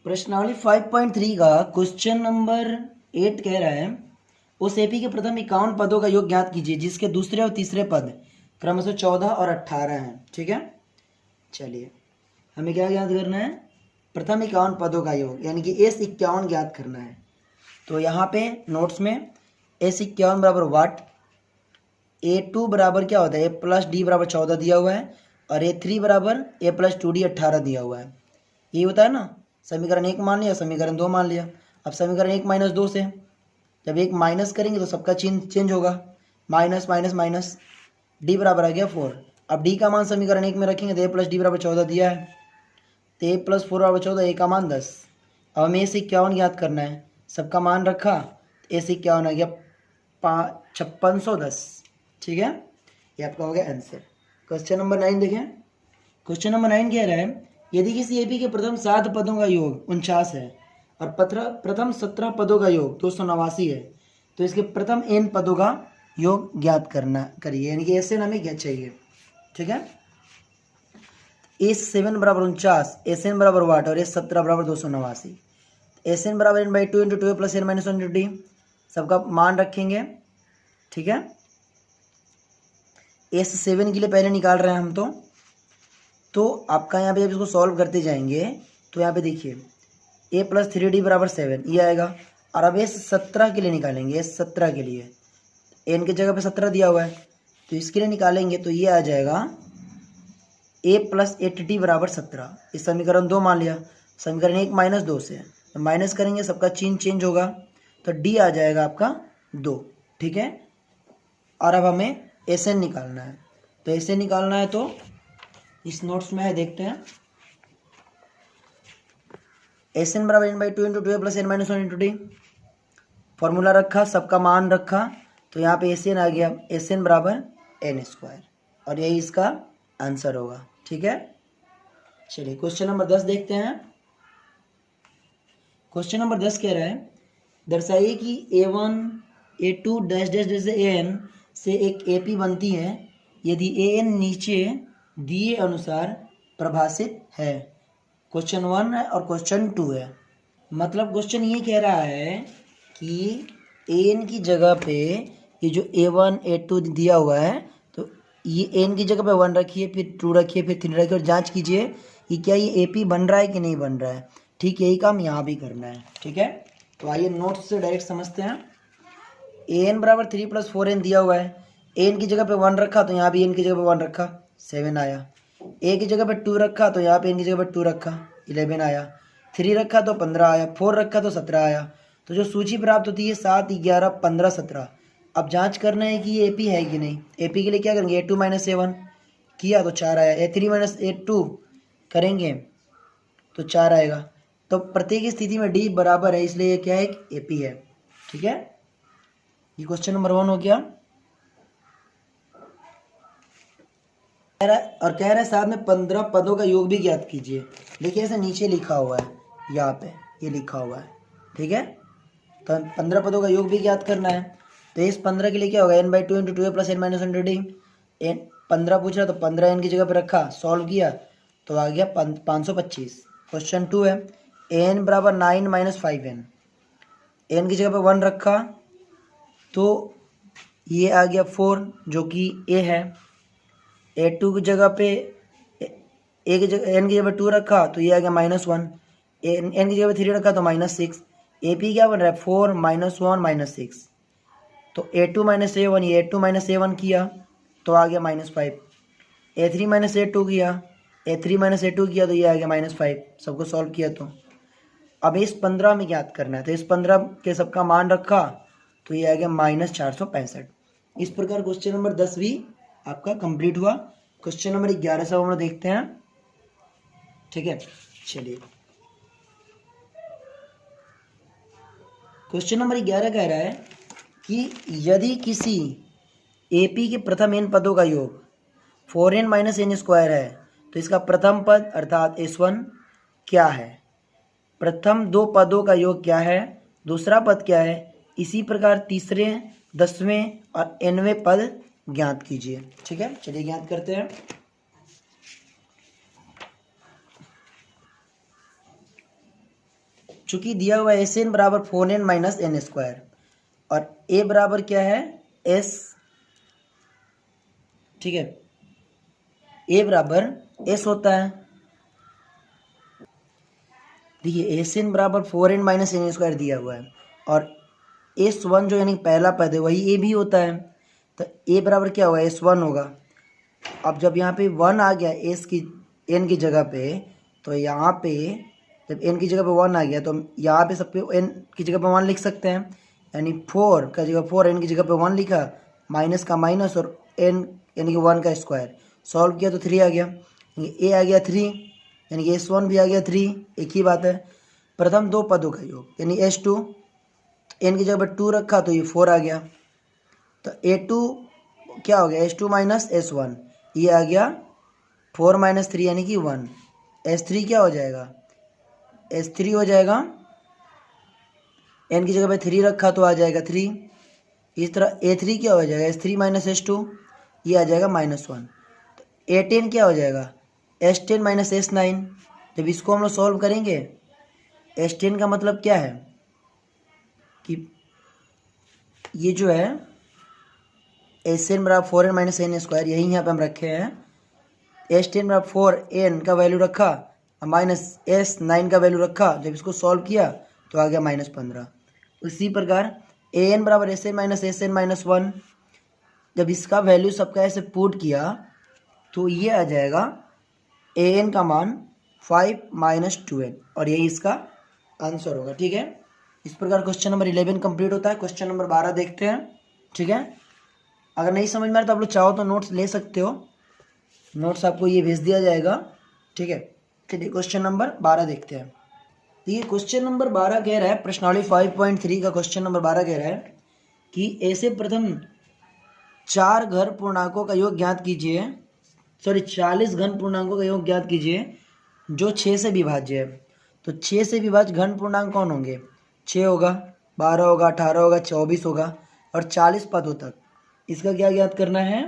प्रश्नावली 5.3 का question number 8 कह रहा है उस एपी के प्रथम 51 पदों का योग ज्ञात कीजिए जिसके दूसरे और तीसरे पद क्रमशः 14 और 18 हैं। ठीक है, चलिए हमें क्या ज्ञात करना है, प्रथम 51 पदों का योग यानी कि एस 51 ज्ञात करना है। तो यहाँ पे नोट्स में एस 51 बराबर वाट, A2 बराबर क्या होता है, ए प्लस डी बराबर 14 दिया हुआ है और A3 बराबर ए प्लस 2D 18 दिया हुआ है। ये होता है ना, समीकरण 1 मान लिया, समीकरण 2 मान लिया। अब समीकरण 1 माइनस 2 से जब 1 माइनस करेंगे तो सबका चिन्ह चेंज होगा, माइनस माइनस माइनस, डी बराबर आ गया 4। अब डी का मान समीकरण 1 में रखेंगे तो ए प्लस डी बराबर 14 दिया है, तो ए प्लस 4 बराबर 14, ए का मान 10। अब हमें ए 51 ज्ञात करना है, सबका मान रखा, ए 51 आ गया 5610। ठीक है, ये आपका हो गया आंसर। क्वेश्चन नंबर 9 देखें। क्वेश्चन नंबर 9 कह रहा है यदि किसी एपी के प्रथम 7 पदों का योग 49 है और प्रथम 17 पदों का योग 289 है तो इसके प्रथम n पदों का योग ज्ञात करना करिए, यानी कि एस एन हमें क्या चाहिए। ठीक है, S7 बराबर 49, SN बराबर वाट और S17 बराबर 289। SN बराबर n/2 into 2 plus n minus 1 into D, सबका मान रखेंगे। ठीक है, S7 के लिए पहले निकाल रहे हैं हम तो आपका यहाँ पे जब इसको सॉल्व करते जाएंगे तो यहाँ पे देखिए a प्लस 3d बराबर 7 ये आएगा। और अब S17 के लिए निकालेंगे, S17 के लिए n की जगह पे 17 दिया हुआ है तो इसके लिए निकालेंगे तो ये आ जाएगा a प्लस 8d बराबर 17। इस समीकरण 2 मान लिया, समीकरण 1 माइनस 2 से माइनस करेंगे सबका चिन्ह चेंज होगा तो d आ जाएगा आपका 2। ठीक है, और अब हमें SN निकालना है, तो SN निकालना है तो इस नोट्स में है, देखते हैं। SN बराबर n/2 into 2 plus n minus 1 into D, formula रखा, सबका मान रखा तो यहाँ पे SN आ गया, SN बराबर n² और यही इसका आंसर होगा। ठीक है, चलिए क्वेश्चन नंबर 10 देखते हैं। क्वेश्चन नंबर 10 कह रहा है दर्शाइए कि A1 A2 dash dash dash AN से एक AP बनती है यदि AN नीचे दिए अनुसार परिभाषित है। क्वेश्चन 1 है और क्वेश्चन 2 है। मतलब क्वेश्चन ये कह रहा है कि AN की जगह पे ये जो A1 A2 दिया हुआ है तो ये AN की जगह पे 1 रखिए, फिर 2 रखिए, फिर 3 रखिए और जांच कीजिए कि क्या ये AP बन रहा है कि नहीं बन रहा है। ठीक, यही काम यहाँ भी करना है। ठीक है, तो आइए नोट्स से डायरेक्ट समझते हैं। AN बराबर 3 प्लस 4n दिया हुआ है, AN की जगह पे 1 रखा तो यहाँ भी n की जगह पे 1 रखा, 7 आया। A की जगह पे 2 रखा तो यहाँ पे n की जगह पे 2 रखा, 11 आया। 3 रखा तो 15 आया, 4 रखा तो 17 आया। तो जो सूची प्राप्त होती है 7, 11, 15, 17। अब जांच करना है कि ये AP है कि नहीं। AP के लिए क्या करेंगे, A2 माइनस A1 किया तो 4 आया, A3 माइनस A2 करेंगे तो 4 आएगा। तो प्रत्येक स्थिति में D बराबर है, इसलिए ये क्या है, एक AP है। ठीक है, ये क्वेश्चन नंबर 1 हो गया। और कह रहा है साथ में 15 पदों का योग भी ज्ञात कीजिए। देखिए ऐसे नीचे लिखा हुआ है, यहाँ पे ये लिखा हुआ है। ठीक है, तो 15 पदों का योग भी ज्ञात करना है तो इस 15 के लिए क्या होगा, n/2 into 2 plus n minus 1 D. 15 पूछ रहा तो 15 n की जगह पे रखा, सॉल्व किया तो आ गया 525। क्वेश्चन 2 है n बराबर 9 माइनस 5n, n की जगह पे 1 रखा तो ये आ गया 4 जो कि a है। A2 की जगह पे a की जगह n की जगह पे 2 रखा तो ये आ गया -1, n की जगह पे 3 रखा तो -6। AP क्या बन रहा है, 4 -1 -6। तो A2 माइनस A1, ये A2 माइनस A1 किया तो आ गया -5। A3 माइनस A2 किया, A3 माइनस A2 किया तो ये आ गया -5। सबको सॉल्व किया तो अब इस 15 में ज्ञात करना है तो इस 15 के सबका मान रखा तो ये आ गया -465। इस प्रकार क्वेश्चन नंबर 10 भी आपका कंप्लीट हुआ। क्वेश्चन नंबर 11 से हम लोग देखते हैं। ठीक है, चलिए क्वेश्चन नंबर 11 कह रहा है कि यदि किसी AP के प्रथम n पदों का योग 4n माइनस n² है तो इसका प्रथम पद अर्थात S1 क्या है। प्रथम 2 पदों का योग क्या है, दूसरा पद क्या है, इसी प्रकार तीसरे, 10वें और nवें पद ज्ञात कीजिए। ठीक है, चलिए ज्ञात करते हैं। चूंकि दिया हुआ एस एन बराबर 4n माइनस एन स्क्वायर और ए बराबर क्या है एस, ठीक है, ए बराबर एस होता है। देखिए एस एन बराबर 4n माइनस एन स्क्वायर दिया हुआ है और एस वन जो यानी पहला पद है वही ए भी होता है, तो ए बराबर क्या होगा एस वन होगा। अब जब यहाँ पे वन आ गया एस की एन की जगह पे, तो यहाँ पे जब एन की जगह पे वन आ गया तो हम यहाँ पे सब पे एन की जगह पे वन लिख सकते हैं, यानी 4 का जगह 4 एन की जगह पे 1 लिखा, माइनस का माइनस और एन यानी कि 1 का स्क्वायर, सॉल्व किया तो 3 आ गया, ए आ गया 3, यानी कि S1 भी आ गया 3, एक ही बात है। प्रथम दो पदों का योग यानी S2, एन की जगह पर 2 रखा तो ये 4 आ गया, तो A2 क्या हो गया S2 माइनस S1, ये आ गया 4 माइनस 3 यानी कि 1। S3 क्या हो जाएगा S3 हो जाएगा, एन की जगह पे 3 रखा तो आ जाएगा 3। इस तरह A3 क्या हो जाएगा S3 माइनस S2, ये आ जाएगा -1। तो A10 क्या हो जाएगा S10 माइनस S9। जब इसको हम लोग सॉल्व करेंगे, S10 का मतलब क्या है कि ये जो है SN बराबर 4n माइनस एन स्क्वायर, यही यहाँ पे हम रखे हैं। S10 बराबर 4n का वैल्यू रखा माइनस S9 का वैल्यू रखा, जब इसको सॉल्व किया तो आ गया -15। उसी प्रकार an बराबर SN माइनस SN माइनस 1, जब इसका वैल्यू सबका ऐसे पुट किया तो ये आ जाएगा an का मान 5 माइनस 2n, और यही इसका आंसर होगा। ठीक है, इस प्रकार क्वेश्चन नंबर 11 कंप्लीट होता है। क्वेश्चन नंबर 12 देखते हैं। ठीक है, अगर नहीं समझ में आ रहा तो आप लोग चाहो तो नोट्स ले सकते हो, नोट्स आपको ये भेज दिया जाएगा। ठीक है, चलिए क्वेश्चन नंबर 12 देखते हैं। देखिए क्वेश्चन नंबर 12 कह रहा है, प्रश्नावली 5.3 का क्वेश्चन नंबर 12 कह रहा है कि ऐसे प्रथम 4 घन पूर्णांकों का योग ज्ञात कीजिए, 40 घन पूर्णांकों का योग ज्ञात कीजिए जो 6 से विभाज्य है। तो 6 से विभाज्य घन पूर्णांक कौन होंगे, 6 होगा, 12 होगा, 18 होगा, 24 होगा और 40 पदों तक। इसका क्या ज्ञात करना है,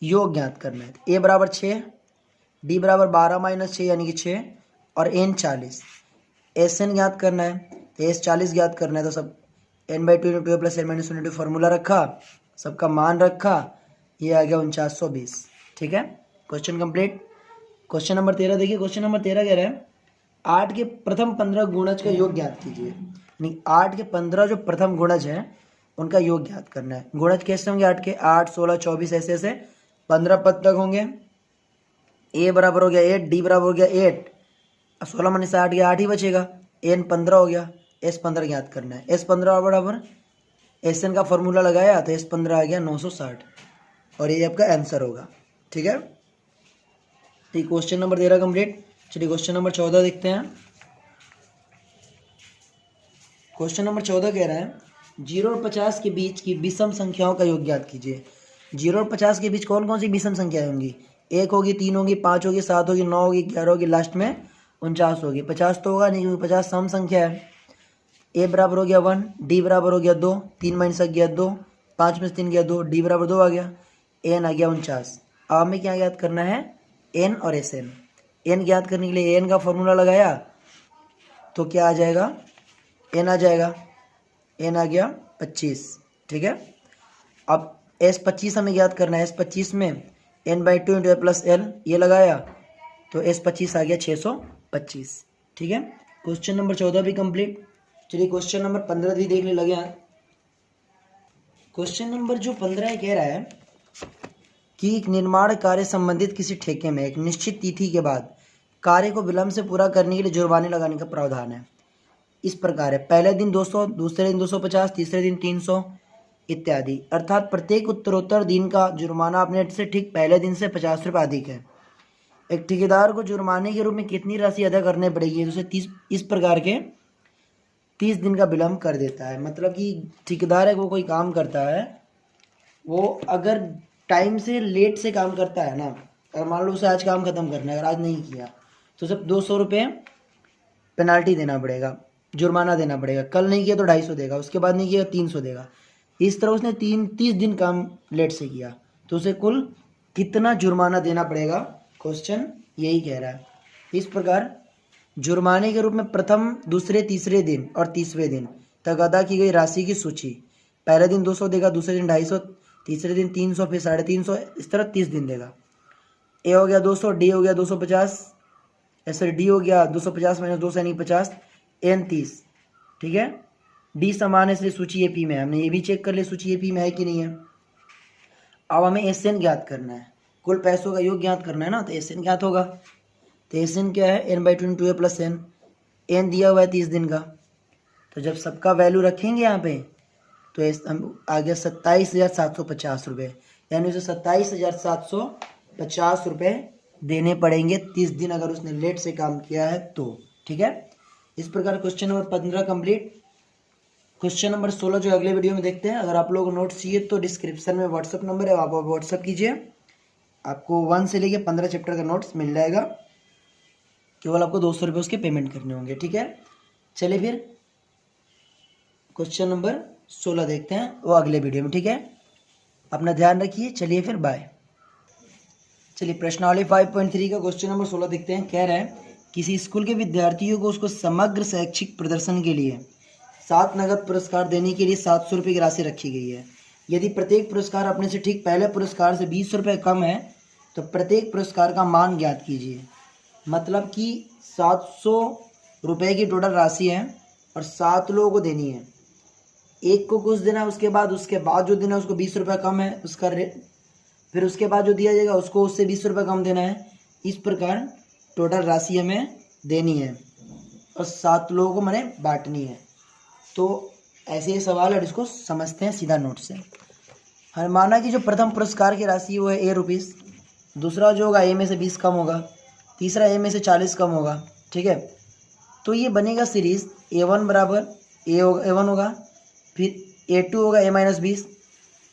योग ज्ञात करना है। ए बराबर 6, डी बराबर 12 माइनस 6 यानी कि 6 और एन 40। एस एन ज्ञात करना है, तो एस 40 ज्ञात करना है, तो सब n/2 2 प्लस n-1 फार्मूला रखा, सबका मान रखा, ये आ गया 4920। ठीक है, क्वेश्चन कंप्लीट। क्वेश्चन नंबर 13 देखिए, क्वेश्चन नंबर 13 कह रहा है 8 के प्रथम 15 गुणज का योग ज्ञात कीजिए। यानी 8 के 15 जो प्रथम गुणज हैं उनका योग ज्ञात करना है। गुणज कैसे होंगे 8 के, 8 16 24 ऐसे ऐसे 15 पद तक होंगे। ए बराबर हो गया 8, डी बराबर हो गया 8, 16 माइनस 8 गया 8 ही बचेगा, एन 15 हो गया, एस 15 ज्ञात करना है। एस 15 बराबर एस एन का फॉर्मूला लगाया तो एस 15 आ गया 960, और ये आपका आंसर होगा। ठीक है, तो क्वेश्चन नंबर 13 कंप्लीट। चलिए क्वेश्चन नंबर 14 देखते हैं। क्वेश्चन नंबर 14 कह रहा है 0 और 50 के बीच की विषम संख्याओं का योग ज्ञात कीजिए। 0 और 50 के बीच कौन कौन सी विषम संख्याएं होंगी, 1 होगी, 3 होगी, 5 होगी, 7 होगी, 9 होगी, 11 होगी, लास्ट में 49 होगी। 50 तो होगा नहीं क्योंकि 50 सम संख्या है। ए बराबर हो गया 1, डी बराबर हो गया 2, 3 माइनस गया 2, 5 में से 3 गया 2, डी बराबर 2 आ गया, एन आ गया 49। अब हमें क्या ज्ञात करना है, एन और एस एन। एन ज्ञात करने के लिए एन का फॉर्मूला लगाया तो क्या आ जाएगा, एन आ जाएगा, एन आ गया 25। ठीक है, अब एस 25 हमें ज्ञात करना है। एस 25 में n/2 इंटू प्लस एल ये लगाया तो एस 25 आ गया 625। ठीक है, क्वेश्चन नंबर 14 भी कंप्लीट। चलिए क्वेश्चन नंबर 15 भी देखने लगे हैं। क्वेश्चन नंबर जो 15 कह रहा है कि एक निर्माण कार्य संबंधित किसी ठेके में एक निश्चित तिथि के बाद कार्य को विलंब से पूरा करने के लिए जुर्माने लगाने का प्रावधान है। इस प्रकार है, पहले दिन 200, दूसरे दिन 250, तीसरे दिन 300 इत्यादि। अर्थात प्रत्येक उत्तरोत्तर दिन का जुर्माना अपने से ठीक पहले दिन से 50 रुपये अधिक है। एक ठेकेदार को जुर्माने के रूप में कितनी राशि अदा करनी पड़ेगी, उसे 30 इस प्रकार के 30 दिन का विलंब कर देता है। मतलब कि ठेकेदार है वो कोई काम करता है, वो अगर टाइम से लेट से काम करता है ना, अगर मान लो उसे आज काम खत्म करना है, अगर आज नहीं किया तो सिर्फ 200 रुपये पेनाल्टी देना पड़ेगा, जुर्माना देना पड़ेगा। कल नहीं किया तो 250 देगा, उसके बाद नहीं किया 300 देगा। इस तरह उसने 30 दिन काम लेट से किया तो उसे कुल कितना जुर्माना देना पड़ेगा, क्वेश्चन यही कह रहा है। इस प्रकार जुर्माने के रूप में प्रथम, दूसरे, तीसरे दिन और 30वें दिन तक अदा की गई राशि की सूची। पहले दिन 200 देगा, दूसरे दिन 250, तीसरे दिन 300, फिर 350, इस तरह 30 दिन देगा। ए हो गया 200, डी हो गया 250, सॉरी डी हो गया 250 माइनस 200 यानी 50, एन 30, ठीक है। डी समान है इसलिए सूची एपी में है। हमने ये भी चेक कर लिया सूची एपी में है कि नहीं है। अब हमें एस एन ज्ञात करना है, कुल पैसों का योग ज्ञात करना है ना, तो एस एन ज्ञात होगा। तो एस एन क्या है, n/22 प्लस एन। एन दिया हुआ है 30 दिन का, तो जब सबका वैल्यू रखेंगे यहाँ पे तो हम आ गया 27,750 रुपये, यानी उसे 27,750 रुपये देने पड़ेंगे 30 दिन अगर उसने लेट से काम किया है तो, ठीक है। इस प्रकार question number 15 complete. Question number 16 जो अगले वीडियो में देखते हैं। अगर आप लोग नोट्स चाहिए तो डिस्क्रिप्शन में व्हाट्सअप नंबर है, आप व्हाट्सअप कीजिए, आपको 1 से लेके 15 चैप्टर का नोट्स मिल जाएगा। केवल आपको 200 रुपये उसके पेमेंट करने होंगे, ठीक है। चलिए फिर क्वेश्चन नंबर 16 देखते हैं, वो अगले वीडियो में, ठीक है। अपना ध्यान रखिए, चलिए फिर बाय। चलिए प्रश्नावली 5.3 का क्वेश्चन नंबर 16 देखते हैं। कह रहा है किसी स्कूल के विद्यार्थियों को उसको समग्र शैक्षिक प्रदर्शन के लिए 7 नगद पुरस्कार देने के लिए 700 रुपये की राशि रखी गई है। यदि प्रत्येक पुरस्कार अपने से ठीक पहले पुरस्कार से 20 रुपये कम है तो प्रत्येक पुरस्कार का मान ज्ञात कीजिए। मतलब कि 700 रुपये की टोटल राशि है और 7 लोगों को देनी है। एक को कुछ देना है, उसके बाद जो देना है उसको 20 रुपये कम है उसका रेट, फिर उसके बाद जो दिया जाएगा उसको उससे 20 रुपये कम देना है। इस प्रकार टोटल राशि हमें देनी है और 7 लोगों को मैंने बांटनी है। तो ऐसे ये सवाल है, इसको समझते हैं सीधा नोट से। हमें माना कि जो प्रथम पुरस्कार की राशि वो है ए रुपीज़, दूसरा जो होगा ए में से 20 कम होगा, तीसरा ए में से 40 कम होगा, ठीक है। तो ये बनेगा सीरीज A1 बराबर A1 होगा, फिर A2 होगा A-20,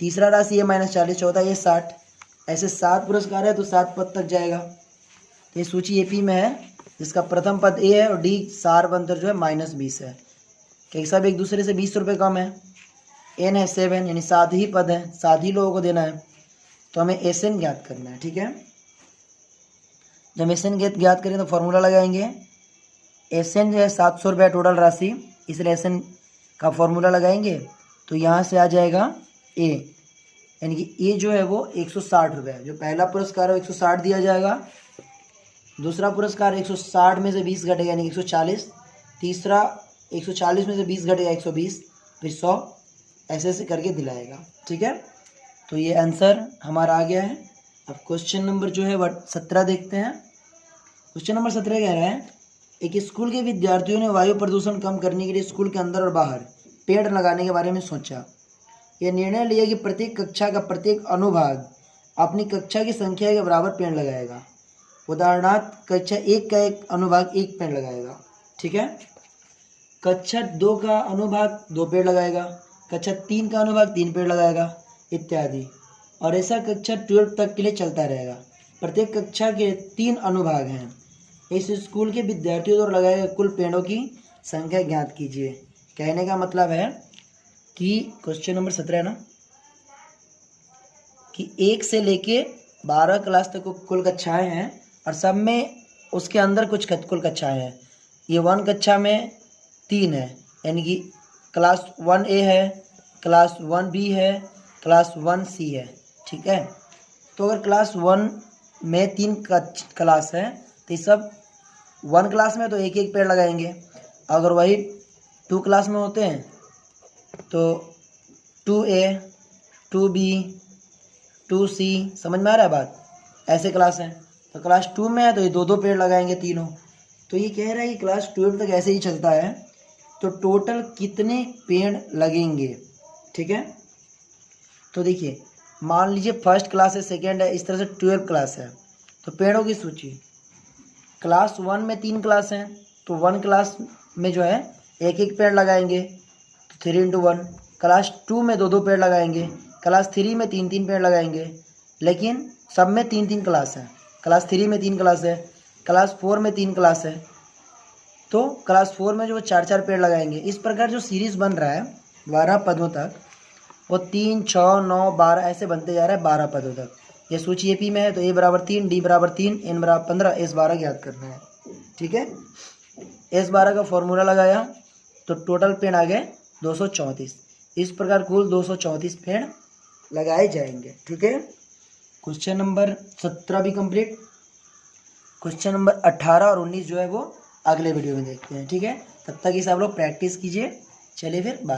तीसरा राशि A-40, चौथा ये 60, ऐसे 7 पुरस्कार है तो 7 पद तक जाएगा। तो ये सूची एपी में है जिसका प्रथम पद ए है और डी सार अंतर जो है -20 है, क्योंकि सब एक दूसरे से 20 रुपये कम है। एन है 7 यानी 7 ही पद है, 7 ही लोगों को देना है, तो हमें एस एन ज्ञात करना है, ठीक है। जब एस एन ज्ञात करें तो फॉर्मूला लगाएंगे। एस एन जो है 700 रुपये टोटल राशि, इसलिए एस एन का फॉर्मूला लगाएंगे तो यहाँ से आ जाएगा ए, यानी कि ए जो है वो 160 रुपये है। जो पहला पुरस्कार है वो 160 दिया जाएगा, दूसरा पुरस्कार 160 में से 20 घटेगा यानी 140, तीसरा 140 में से 20 घटेगा 120, फिर 100, ऐसे ऐसे करके दिलाएगा, ठीक है। तो ये आंसर हमारा आ गया है। अब क्वेश्चन नंबर जो है 17 देखते हैं। क्वेश्चन नंबर 17 कह रहा है एक स्कूल के विद्यार्थियों ने वायु प्रदूषण कम करने के लिए स्कूल के अंदर और बाहर पेड़ लगाने के बारे में सोचा। यह निर्णय लिया कि प्रत्येक कक्षा का प्रत्येक अनुभाग अपनी कक्षा की संख्या के बराबर पेड़ लगाएगा। उदाहरणार्थ कक्षा 1 का एक अनुभाग 1 पेड़ लगाएगा, ठीक है। कक्षा 2 का अनुभाग 2 पेड़ लगाएगा, कक्षा 3 का अनुभाग 3 पेड़ लगाएगा इत्यादि, और ऐसा कक्षा 12 तक के लिए चलता रहेगा। प्रत्येक कक्षा के 3 अनुभाग हैं। इस स्कूल के विद्यार्थियों द्वारा लगाए गए कुल पेड़ों की संख्या ज्ञात कीजिए। कहने का मतलब है कि क्वेश्चन नंबर 17 है ना, कि 1 से लेके 12 क्लास तक कुल कक्षाएं हैं और सब में उसके अंदर कुछ कुल कक्षाएं हैं। ये 1 कक्षा में 3 है, यानी कि क्लास 1A है, क्लास 1B है, क्लास 1C है, ठीक है। तो अगर क्लास 1 में 3 क्लास है तो ये सब 1 क्लास में तो एक एक पेड़ लगाएंगे। अगर वही 2 क्लास में होते हैं तो 2A, 2B, 2C, समझ में आ रहा है बात, ऐसे क्लास हैं। तो क्लास 2 में है तो ये 2-2 पेड़ लगाएंगे तीनों। तो ये कह रहा है कि क्लास 12 तक ऐसे ही चलता है, तो टोटल कितने पेड़ लगेंगे, ठीक है। तो देखिए मान लीजिए फर्स्ट क्लास है, सेकेंड है, इस तरह से 12 क्लास है। तो पेड़ों की सूची, क्लास 1 में 3 क्लास हैं तो 1 क्लास में जो है एक एक पेड़ लगाएंगे, तो 3 × 1। क्लास 2 में 2-2 पेड़ लगाएंगे, क्लास 3 में 3-3 पेड़ लगाएंगे, लेकिन सब में 3-3 क्लास है। क्लास 3 में 3 क्लास है, क्लास 4 में 3 क्लास है, तो क्लास 4 में जो 4-4 पेड़ लगाएंगे। इस प्रकार जो सीरीज़ बन रहा है 12 पदों तक, वो 3, 6, 9, 12 ऐसे बनते जा रहा है 12 पदों तक। ये सूची एपी में है तो A = 3, D = 3, N = 15, S 12 ज्ञात करना है, ठीक है। S12 का फॉर्मूला लगाया तो टोटल पेड़ आ गए 234। इस प्रकार कुल 234 पेड़ लगाए जाएंगे। ठीक है, क्वेश्चन नंबर 17 भी कंप्लीट। क्वेश्चन नंबर 18 और 19 जो है वो अगले वीडियो में देखते हैं। ठीक है, तब तक इसे आप लोग प्रैक्टिस कीजिए। चलिए फिर बाय।